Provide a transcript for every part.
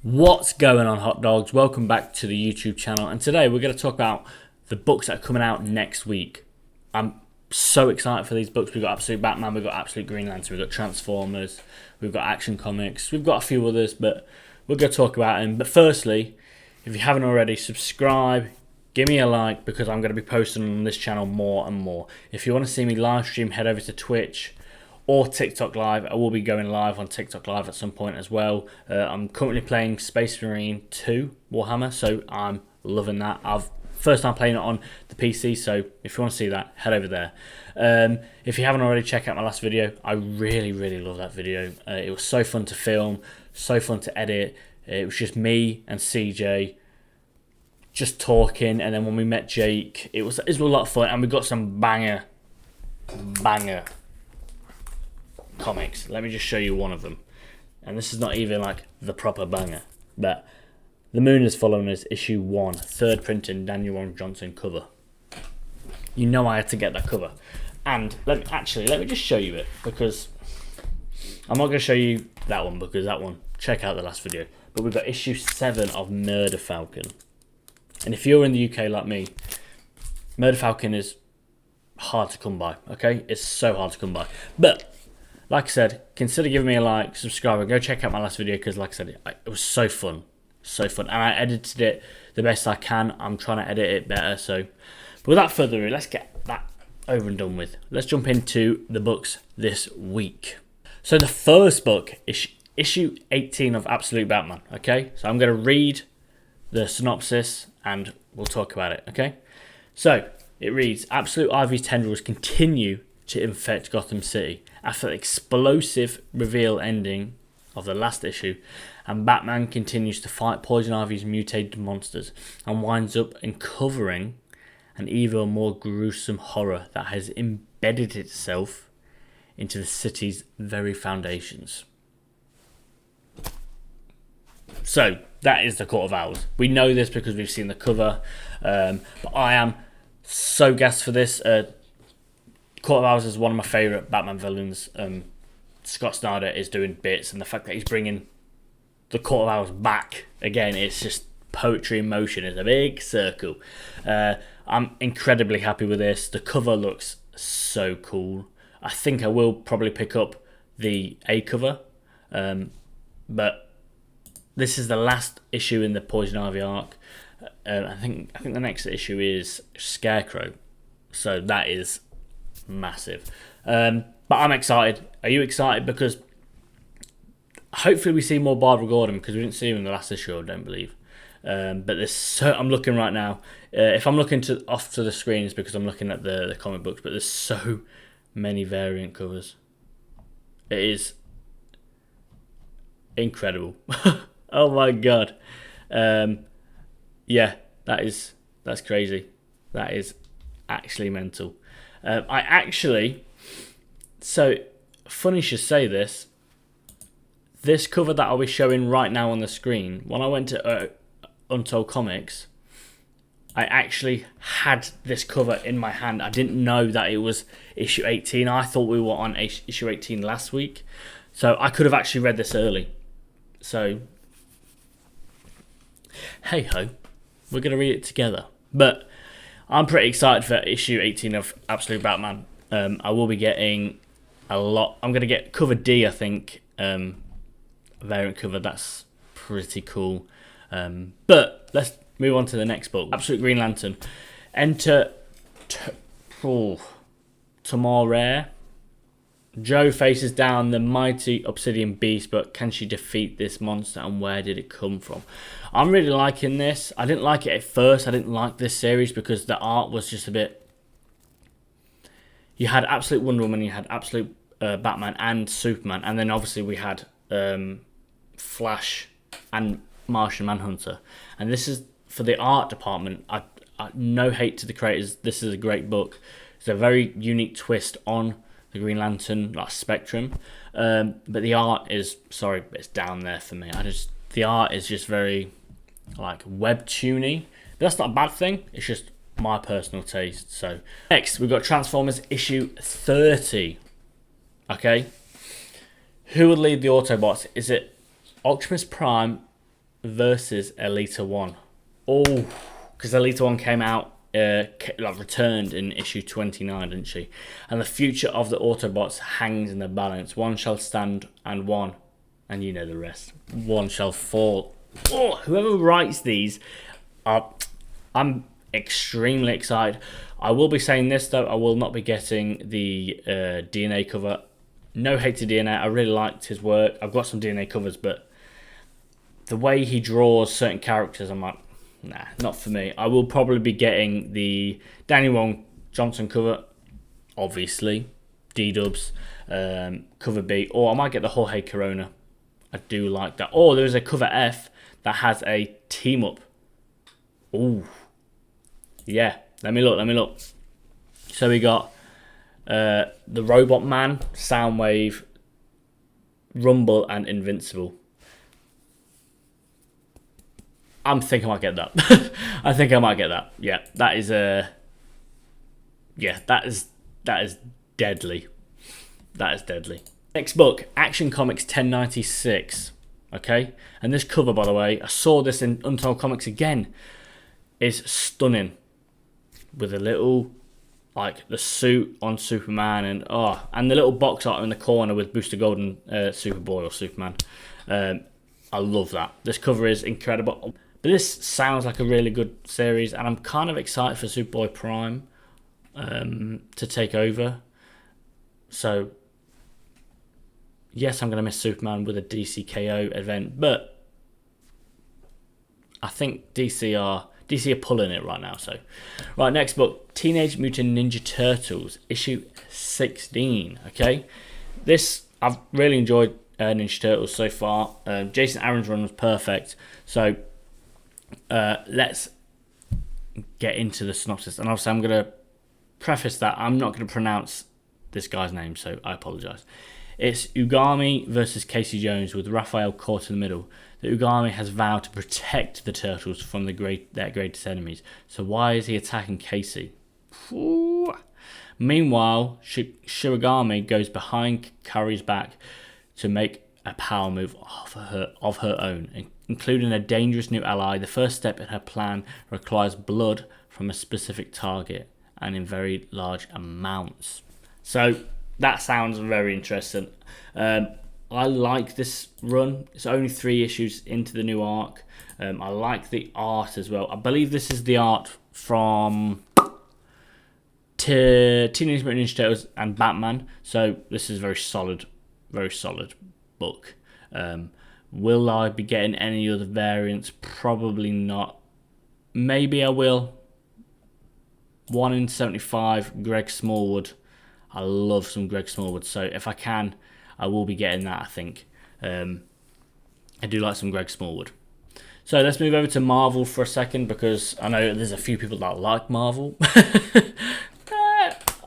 What's going on, hot dogs? Welcome back to the YouTube channel, and today we're going to talk about the books that are coming out next week. I'm so excited for these books. We've got Absolute Batman, we've got Absolute Green Lantern, we've got Transformers, we've got Action Comics, we've got a few others, but we're going to talk about them. But firstly, if you haven't already, subscribe, give me a like, because I'm going to be posting on this channel more and more. If you want to see me live stream, head over to Twitch or TikTok Live. I will be going live on TikTok Live at some point as well. I'm currently playing Space Marine 2 Warhammer, so I'm loving that. First time playing it on the PC, so if you want to see that, head over there. If you haven't already, check out my last video. I really love that video. It was so fun to film, so fun to edit. It was just me and CJ just talking, and then when we met Jake, it was a lot of fun, and we got some banger comics. Let me just show you one of them, and this is not even like the proper banger, but The Moon Is Following Us, issue 1, third printing, Daniel Warren Johnson cover. You know I had to get that cover, and let me just show you it, because I'm not going to show you that one, because that one, check out the last video, but we've got issue 7 of Murder Falcon. And if you're in the UK like me, Murder Falcon is hard to come by, okay? It's so hard to come by. But like I said, consider giving me a like, subscribe, and go check out my last video, because like I said, it was so fun. So fun. And I edited it the best I can. I'm trying to edit it better. So, but without further ado, let's get that over and done with. Let's jump into the books this week. So the first book is issue 18 of Absolute Batman, okay? So I'm going to read the synopsis and we'll talk about it, okay? So it reads, Absolute Ivy's tendrils continue to infect Gotham City after the explosive reveal ending of the last issue, and Batman continues to fight Poison Ivy's mutated monsters and winds up uncovering an even more gruesome horror that has embedded itself into the city's very foundations. So that is the Court of Owls. We know this because we've seen the cover, but I am so gassed for this. Court of Owls is one of my favourite Batman villains. Scott Snyder is doing bits, and the fact that he's bringing the Court of Owls back again, it's just poetry in motion. It's a big circle. I'm incredibly happy with this. The cover looks so cool. I think I will probably pick up the A cover, but this is the last issue in the Poison Ivy arc. I think the next issue is Scarecrow, so that is massive. But I'm excited. Are you excited? Because hopefully we see more Barbara Gordon, because we didn't see him in the last issue, I don't believe. But I'm looking right now. If I'm looking off to the screens, because I'm looking at the comic books, but there's so many variant covers. It is incredible. Oh my god. Yeah, that's crazy. That is actually mental. So funny you should say this. This cover that I'll be showing right now on the screen, when I went to Untold Comics, I actually had this cover in my hand. I didn't know that it was issue 18. I thought we were on issue 18 last week. So I could have actually read this early. So, hey ho, we're going to read it together. But I'm pretty excited for issue 18 of Absolute Batman. I will be getting a lot. I'm going to get cover D, I think. Variant cover, that's pretty cool. But let's move on to the next book. Absolute Green Lantern. Enter Tomorrow. Jo faces down the mighty Obsidian Beast, but can she defeat this monster, and where did it come from? I'm really liking this. I didn't like it at first. I didn't like this series because the art was just a bit... You had Absolute Wonder Woman, you had Absolute Batman and Superman, and then obviously we had Flash and Martian Manhunter. And this is, for the art department, I no hate to the creators, this is a great book. It's a very unique twist on the Green Lantern like spectrum, but the art is, sorry, it's down there for me. The art is just very like webtoony, but that's not a bad thing. It's just my personal taste. So next we've got Transformers issue 30. Okay, who would lead the Autobots? Is it Optimus Prime, versus Elita 1. Oh, because Elita 1 came out, returned in issue 29, didn't she? And the future of the Autobots hangs in the balance. One shall stand and one, and you know the rest, one shall fall. Oh, whoever writes these, I'm extremely excited. I will be saying this though, I will not be getting the DNA cover. No hate to DNA, I really liked his work. I've got some DNA covers, but the way he draws certain characters, I'm like, nah, not for me. I will probably be getting the Daniel Wong Johnson cover, obviously, D-Dubs, cover B, or I might get the Jorge Corona. I do like that. Or there's a cover F that has a team up. Ooh. Yeah, let me look. So we got the Robot Man, Soundwave, Rumble, and Invincible. I'm thinking I might get that. I think I might get that. Yeah, that is that is deadly. That is deadly. Next book, Action Comics 1096. Okay, and this cover, by the way, I saw this in Untold Comics again, is stunning. With a little, like, the suit on Superman, and the little box art in the corner with Booster Gold and Superboy or Superman. I love that. This cover is incredible. But this sounds like a really good series, and I'm kind of excited for Superboy Prime to take over. So, yes, I'm going to miss Superman with a DC KO event, but I think DC are pulling it right now. So, right, next book, Teenage Mutant Ninja Turtles, issue 16. Okay, this, I've really enjoyed Ninja Turtles so far. Jason Aaron's run was perfect. So, let's get into the synopsis. And obviously, I'm going to preface that I'm not going to pronounce this guy's name, so I apologise. It's Ugami versus Casey Jones with Raphael caught in the middle. The Ugami has vowed to protect the Turtles from their greatest enemies. So why is he attacking Casey? Ooh. Meanwhile, Shirogami goes behind Kari's back to make a power move of her own, including a dangerous new ally. The first step in her plan requires blood from a specific target and in very large amounts. So that sounds very interesting. I like this run. It's only 3 issues into the new arc. I like the art as well. I believe this is the art from Teenage Mutant Ninja Turtles and Batman. So this is very solid book. Will I be getting any other variants? Probably not. Maybe I will. 1 in 75, Greg Smallwood. I love some Greg Smallwood, so if I can, I will be getting that, I think. I do like some Greg Smallwood. So let's move over to Marvel for a second, because I know there's a few people that like Marvel.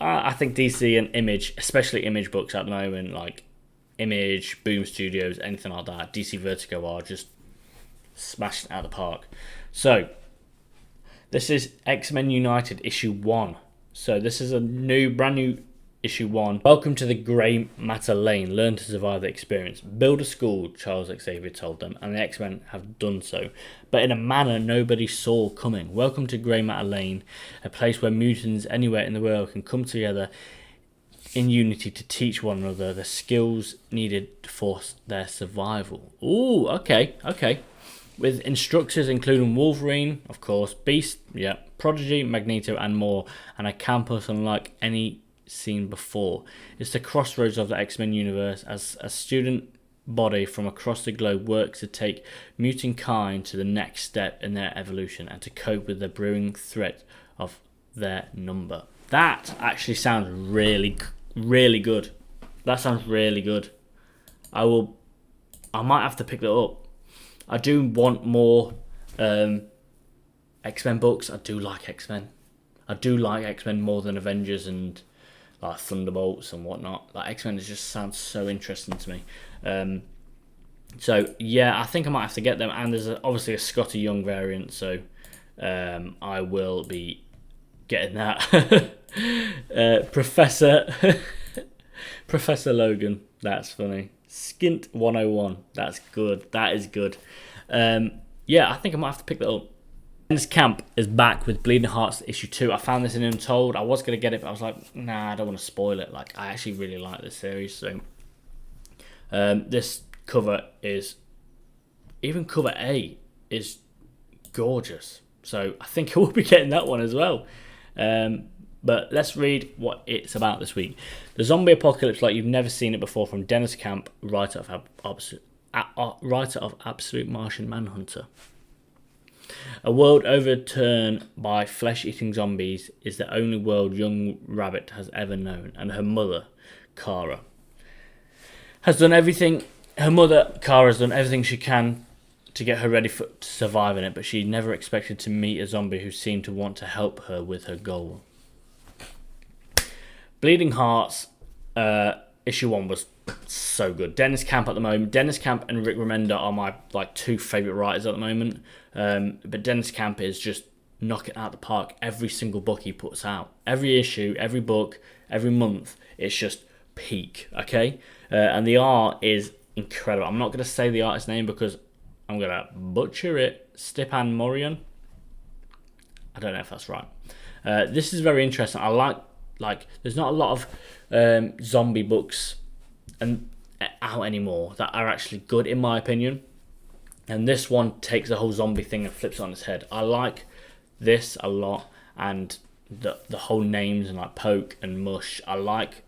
I think DC and Image, especially Image books at the moment, like Image, Boom Studios, anything like that, DC Vertigo are just smashing it out of the park. So, this is X-Men United issue 1. So this is a brand new issue 1. Welcome to the Grey Matter Lane. Learn to survive the experience. Build a school, Charles Xavier told them, and the X-Men have done so, but in a manner nobody saw coming. Welcome to Grey Matter Lane, a place where mutants anywhere in the world can come together in unity to teach one another the skills needed for their survival. Ooh, okay. With instructors including Wolverine, of course, Beast, Prodigy, Magneto, and more, and a campus unlike any seen before. It's the crossroads of the X-Men universe as a student body from across the globe works to take mutant kind to the next step in their evolution and to cope with the brewing threat of their number. That actually sounds really good. That sounds really good. I might have to pick that up. I do want more X-Men books. I do like X-Men. I do like X-Men more than Avengers and like Thunderbolts and whatnot. Like X-Men just sounds so interesting to me. So yeah, I think I might have to get them. And there's obviously a Scotty Young variant, so I will be getting that. Professor Logan. That's funny. Skint 101. That's good. That is good. yeah, I think I might have to pick that up. Dennis Camp is back with Bleeding Hearts issue 2. I found this in Untold. I was going to get it, but I was like, nah, I don't want to spoil it. Like, I actually really like this series. So, this cover is, even cover A is gorgeous. So, I think I will be getting that one as well. But let's read what it's about this week. The zombie apocalypse like you've never seen it before, from Dennis Camp, writer of Absolute Martian Manhunter. A world overturned by flesh-eating zombies is the only world young Rabbit has ever known, and her mother, Kara, has done everything. Her mother, Kara, has done everything she can to get her ready to survive in it, but she never expected to meet a zombie who seemed to want to help her with her goal. Bleeding Hearts, issue 1 was so good. Dennis Camp at the moment. Dennis Camp and Rick Remender are my two favourite writers at the moment. But Dennis Camp is just knocking it out the park. Every single book he puts out, every issue, every book, every month, it's just peak. Okay, and the art is incredible. I'm not going to say the artist's name because I'm going to butcher it. Stepan Morion. I don't know if that's right. This is very interesting. I like. There's not a lot of zombie books out anymore that are actually good, in my opinion. And this one takes the whole zombie thing and flips it on its head. I like this a lot, and the whole names and like Poke and Mush.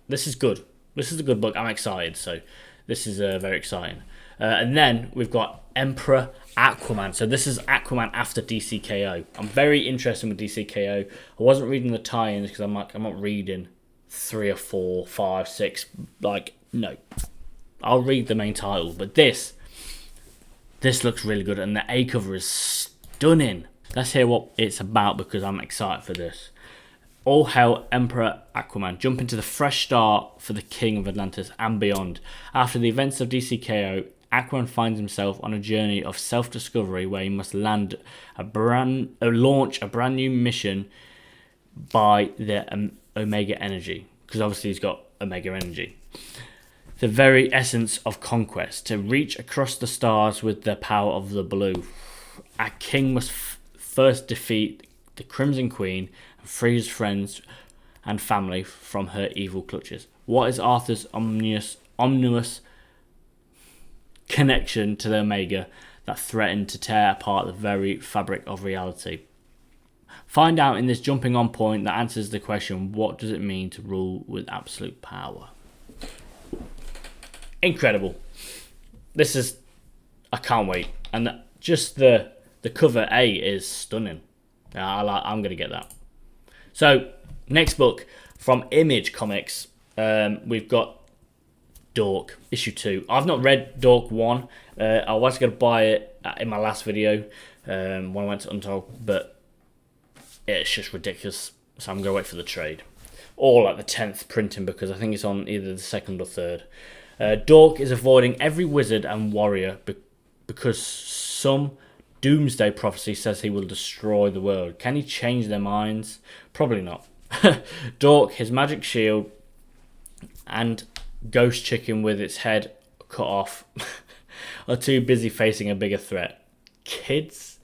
This is good. This is a good book. I'm excited. So this is very exciting. And then we've got Emperor Aquaman. So this is Aquaman after DCKO. I'm very interested with DCKO. I wasn't reading the tie-ins because I'm not reading 3 or 4, 5, 6. No. I'll read the main title. But this looks really good, and the A cover is stunning. Let's hear what it's about because I'm excited for this. All hail Emperor Aquaman. Jump into the fresh start for the King of Atlantis and beyond. After the events of DCKO, Aquaman finds himself on a journey of self-discovery where he must launch a brand new mission by the Omega Energy, because obviously he's got Omega Energy. The very essence of conquest, to reach across the stars with the power of the blue. A king must first defeat the Crimson Queen and free his friends and family from her evil clutches. What is Arthur's omnivorous connection to the Omega that threatened to tear apart the very fabric of reality? Find out in this jumping on point that answers the question, what does it mean to rule with absolute power? Incredible. I can't wait. And just the cover A is stunning. I'm going to get that. So, next book from Image Comics. We've got Dork, issue 2. I've not read Dork 1. I was going to buy it in my last video when I went to Untold, but it's just ridiculous. So I'm going to wait for the trade. Or like the 10th printing, because I think it's on either the 2nd or 3rd. Dork is avoiding every wizard and warrior because some doomsday prophecy says he will destroy the world. Can he change their minds? Probably not. Dork, his magic shield, and Ghost Chicken with its head cut off are too busy facing a bigger threat. Kids?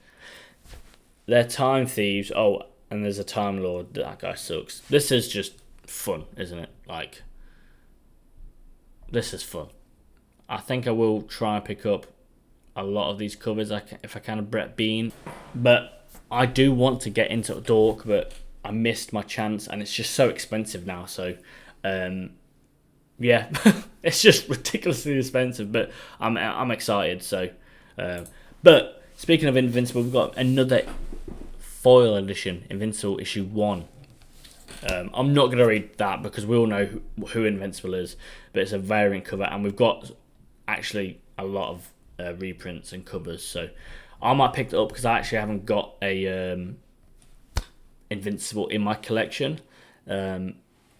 They're time thieves. Oh, and there's a Time Lord. That guy sucks. This is just fun, isn't it? This is fun. I think I will try and pick up a lot of these covers if I can of Brett Bean. But I do want to get into Dork, but I missed my chance, and it's just so expensive now. So, yeah, it's just ridiculously expensive. But I'm excited. So, but speaking of Invincible, we've got another foil edition, Invincible issue 1. I'm not going to read that because we all know who Invincible is, but it's a variant cover, and we've got actually a lot of reprints and covers, so I might pick it up because I actually haven't got a Invincible in my collection. Am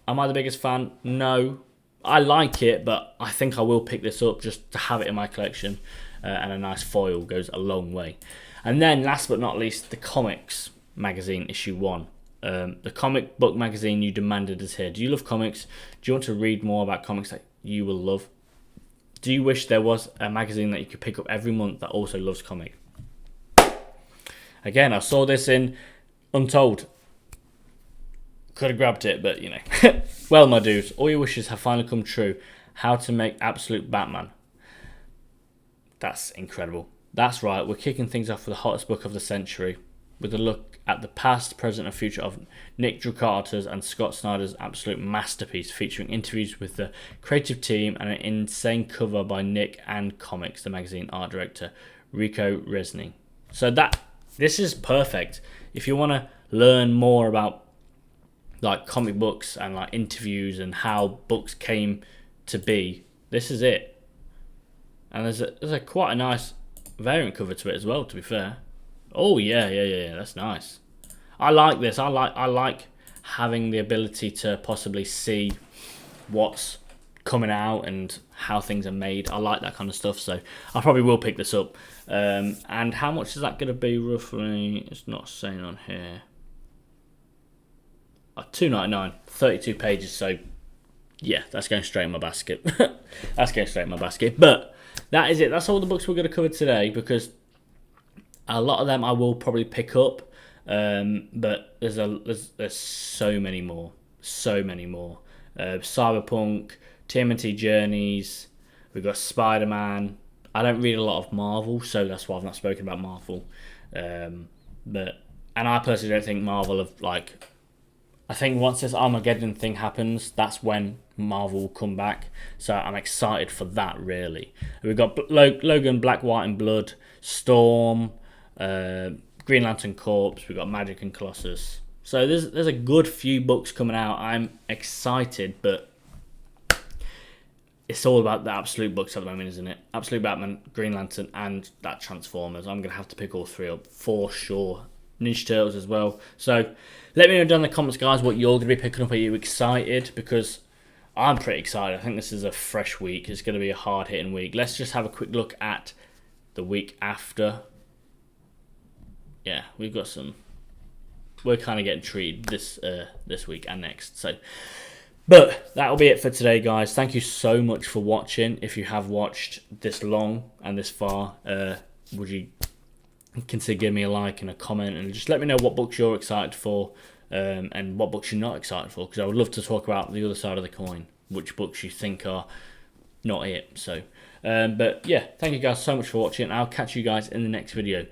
I the biggest fan? No. I like it, but I think I will pick this up just to have it in my collection, and a nice foil goes a long way. And then last but not least, the Comics magazine issue 1. The comic book magazine you demanded is here. Do you love comics? Do you want to read more about comics that you will love? Do you wish there was a magazine that you could pick up every month that also loves comics? Again, I saw this in Untold. Could have grabbed it, but you know. Well, my dudes, all your wishes have finally come true. How to make absolute Batman. That's incredible. That's right, we're kicking things off with the hottest book of the century, with a look at the past, present and future of Nick Drucata's and Scott Snyder's absolute masterpiece, featuring interviews with the creative team and an insane cover by Nick and Comics, the magazine art director, Rico Resni. So this is perfect. If you want to learn more about like comic books and like interviews and how books came to be, this is it. And there's a quite a nice variant cover to it as well, to be fair. Oh yeah, that's nice. I like this. I like having the ability to possibly see what's coming out and how things are made. I like that kind of stuff, so I probably will pick this up. And how much is that going to be roughly? It's not saying on here. $2.99, 32 pages. So yeah, that's going straight in my basket. That's going straight in my basket. But that is it. That's all the books we're going to cover today, because a lot of them I will probably pick up, but there's so many more, Cyberpunk, TMNT Journeys, we've got Spider-Man. I don't read a lot of Marvel, so that's why I've not spoken about Marvel. And I personally don't think Marvel have like. I think once this Armageddon thing happens, that's when Marvel will come back. So I'm excited for that, really. We've got Logan, Black, White and Blood, Storm, Green Lantern Corps, we've got Magic and Colossus. So there's a good few books coming out. I'm excited, but it's all about the Absolute books at the moment, isn't it? Absolute Batman, Green Lantern, and that Transformers. I'm going to have to pick all three up for sure. Ninja Turtles as well. So let me know down in the comments, guys, what you're going to be picking up. Are you excited? Because I'm pretty excited. I think this is a fresh week. It's going to be a hard-hitting week. Let's just have a quick look at the week after. Yeah, we've got some. We're kind of getting treated this week and next. So, but that'll be it for today, guys. Thank you so much for watching. If you have watched this long and this far, would you consider giving me a like and a comment, and just let me know what books you're excited for, and what books you're not excited for, because I would love to talk about the other side of the coin, which books you think are not it. So but yeah, thank you guys so much for watching. I'll catch you guys in the next video.